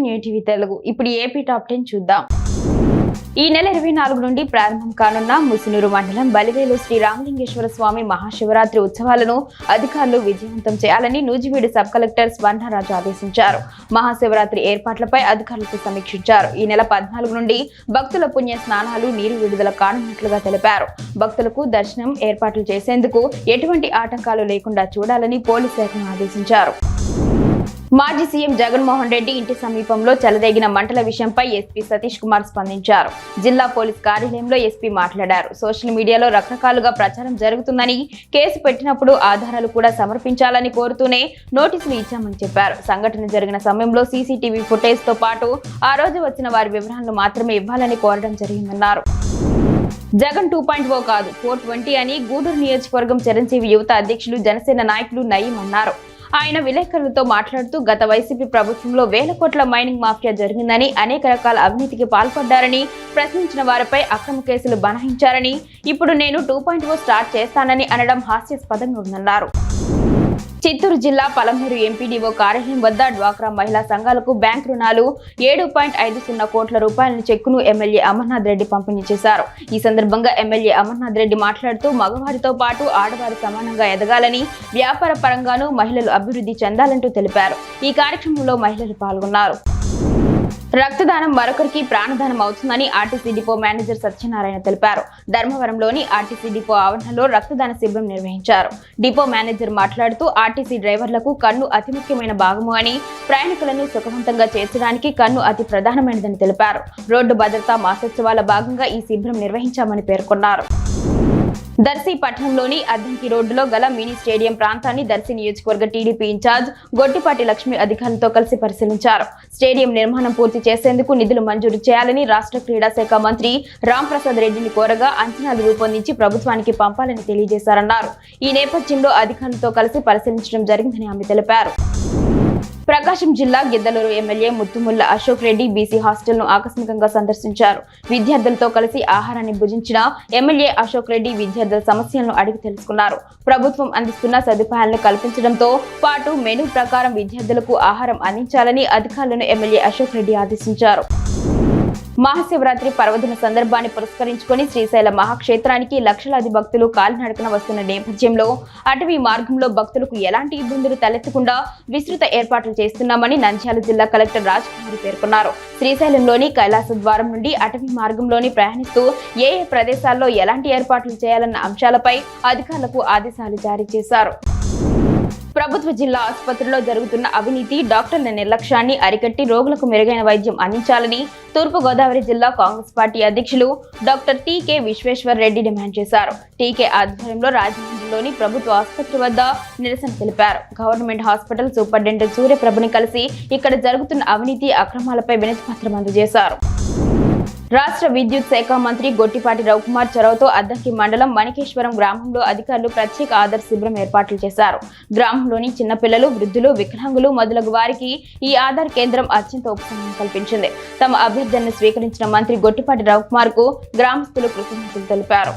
New TV Telugu. ఇప్పుడు AP top 10 చూద్దాం. ఈ నెల 24 నుండి ప్రారంభం కానున్న ముసునూరు మండలం బలివేలు శ్రీ రామలింగేశ్వర స్వామి మహాశివరాత్రి ఉత్సవాలను అధికారులు విజయవంతం చేయాలని నూజివీడు సబ్ కలెక్టర్ స్వర్ణరాజు ఆదేశించారు. మహాశివరాత్రి ఏర్పాట్లపై అధికారులతో సమీక్షించారు. ఈ నెల 14 నుండి భక్తుల పుణ్య స్నానాలు, నీరు విడుదల కానున్నట్లుగా తెలిపారు. భక్తులకు దర్శనం ఏర్పాట్లు చేసేందుకు ఎటువంటి ఆటంకాలు లేకుండా చూడాలని పోలీస్ శాఖను ఆదేశించారు. మాజీ సీఎం జగన్మోహన్ రెడ్డి ఇంటి సమీపంలో చెలరేగిన మంటల విషయంపై ఎస్పీ సతీష్ కుమార్ స్పందించారు. జిల్లా పోలీస్ కార్యాలయంలో ఎస్పీ మాట్లాడారు. సోషల్ మీడియాలో రకరకాలుగా ప్రచారం జరుగుతుందని, కేసు పెట్టినప్పుడు ఆధారాలు కూడా సమర్పించాలని కోరుతూనే నోటీసులు ఇచ్చామని చెప్పారు. సంఘటన జరిగిన సమయంలో సీసీటీవీ ఫుటేజ్ తో పాటు ఆ రోజు వచ్చిన వారి వివరాలను మాత్రమే ఇవ్వాలని కోరడం జరిగిందన్నారు. జగన్ 2.0 కాదు 420 అని గూడూరు నియోజకవర్గం చిరంజీవి యువత అధ్యక్షులు జనసేన నాయకులు నయీం అన్నారు. ఆయన విలేకరులతో మాట్లాడుతూ గత వైసీపీ ప్రభుత్వంలో వేల కోట్ల మైనింగ్ మాఫియా జరిగిందని, అనేక రకాల అవినీతికి పాల్పడ్డారని, ప్రశ్నించిన వారిపై అక్రమ కేసులు బనాయించారని, ఇప్పుడు నేను 2.0 స్టార్ట్ చేస్తానని అనడం హాస్యాస్పదంగా ఉందన్నారు. చిత్తూరు జిల్లా పలమనేరు ఎంపీడీఓ కార్యాలయం వద్ద డ్వాక్రా మహిళా సంఘాలకు బ్యాంక్ రుణాలు 7.50 కోట్ల రూపాయల చెక్కును ఎమ్మెల్యే అమర్నాథ్ రెడ్డి పంపిణీ చేశారు. ఈ సందర్భంగా ఎమ్మెల్యే అమర్నాథ్ రెడ్డి మాట్లాడుతూ మగవారితో పాటు ఆడవారు సమానంగా ఎదగాలని, వ్యాపార పరంగానూ మహిళలు అభివృద్ధి చెందాలంటూ తెలిపారు. ఈ కార్యక్రమంలో మహిళలు పాల్గొన్నారు. రక్తదానం మరొకరికి ప్రాణదానం అవుతుందని ఆర్టీసీ డిపో మేనేజర్ సత్యనారాయణ తెలిపారు. ధర్మవరంలోని ఆర్టీసీ డిపో ఆవరణలో రక్తదాన శిబిరం నిర్వహించారు. డిపో మేనేజర్ మాట్లాడుతూ ఆర్టీసీ డ్రైవర్లకు కన్ను అతి ముఖ్యమైన భాగము అని, ప్రయాణికులను సుఖవంతంగా చేర్చడానికి కన్ను అతి ప్రధానమైనదని తెలిపారు. రోడ్డు భద్రతా మాసోత్సవాల భాగంగా ఈ శిబిరం నిర్వహించామని పేర్కొన్నారు. దర్శి పట్టణంలోని అద్దంకి రోడ్డులో గల మినీ స్టేడియం ప్రాంతాన్ని దర్శి నియోజకవర్గ టీడీపీ ఇన్ఛార్జ్ గొట్టిపాటి లక్ష్మి అధికారులతో కలిసి పరిశీలించారు. స్టేడియం నిర్మాణం పూర్తి చేసేందుకు నిధులు మంజూరు చేయాలని రాష్ట్ర క్రీడా శాఖ మంత్రి రాంప్రసాద్ రెడ్డిని కోరగా అంచనాలు రూపొందించి ప్రభుత్వానికి పంపాలని తెలియజేశారన్నారు. ఈ నేపథ్యంలో అధికారులతో కలిసి పరిశీలించడం జరిగిందని ఆమె తెలిపారు. ప్రకాశం జిల్లా Giddalur MLA Muthumula Ashok Reddy BC hostel ను ఆకస్మికంగా సందర్శించారు. విద్యార్థులతో కలిసి ఆహారాన్ని భుజించిన ఎమ్మెల్యే అశోక్ రెడ్డి విద్యార్థుల సమస్యలను అడిగి తెలుసుకున్నారు. ప్రభుత్వం అందిస్తున్న సదుపాయాలను కల్పించడంతో పాటు మెనూ ప్రకారం విద్యార్థులకు ఆహారం అందించాలని అధికారులను ఎమ్మెల్యే అశోక్ రెడ్డి ఆదేశించారు. మహాశివరాత్రి పర్వదిన సందర్భాన్ని పురస్కరించుకుని శ్రీశైల మహాక్షేత్రానికి లక్షలాది భక్తులు కాలినడకన వస్తున్న నేపథ్యంలో అటవీ మార్గంలో భక్తులకు ఎలాంటి ఇబ్బందులు తలెత్తకుండా విస్తృత ఏర్పాట్లు చేస్తున్నామని నంద్యాల జిల్లా కలెక్టర్ రాజ్కుమారి పేర్కొన్నారు. శ్రీశైలంలోని కైలాస ద్వారం నుండి అటవీ మార్గంలోని ప్రయాణిస్తూ ఏ ప్రదేశాల్లో ఎలాంటి ఏర్పాట్లు చేయాలన్న అంశాలపై అధికారులకు ఆదేశాలు జారీ చేశారు. ప్రభుత్వ జిల్లా ఆసుపత్రిలో జరుగుతున్న అవినీతి, డాక్టర్ల నిర్లక్ష్యాన్ని అరికట్టి రోగులకు మెరుగైన వైద్యం అందించాలని తూర్పు గోదావరి జిల్లా కాంగ్రెస్ పార్టీ అధ్యక్షులు doctor TK Vishweshwar Reddy demand చేశారు. టీకే ఆధ్వర్యంలో రాజమండ్రిలోని ప్రభుత్వ ఆసుపత్రి వద్ద నిరసన తెలిపారు. గవర్నమెంట్ హాస్పిటల్ సూపరింటెండెంట్ సూర్యప్రభని కలిసి ఇక్కడ జరుగుతున్న అవినీతి, అక్రమాలపై వినతి పత్రం అందజేశారు. రాష్ట్ర విద్యుత్ శాఖ మంత్రి గొట్టిపాటి రవికుమార్ చొరవతో అద్దంకి మండలం మణికేశ్వరం గ్రామంలో అధికారులు ప్రత్యేక ఆధార్ శిబిరం ఏర్పాట్లు చేశారు. గ్రామంలోని చిన్నపిల్లలు, వృద్ధులు, వికలాంగులు మొదలగు వారికి ఈ ఆధార్ కేంద్రం అత్యంత ఉపశమనం కల్పించింది. తమ అభ్యర్థనను స్వీకరించిన మంత్రి గొట్టిపాటి రవికుమార్ కు గ్రామస్తులు కృతజ్ఞతలు తెలిపారు.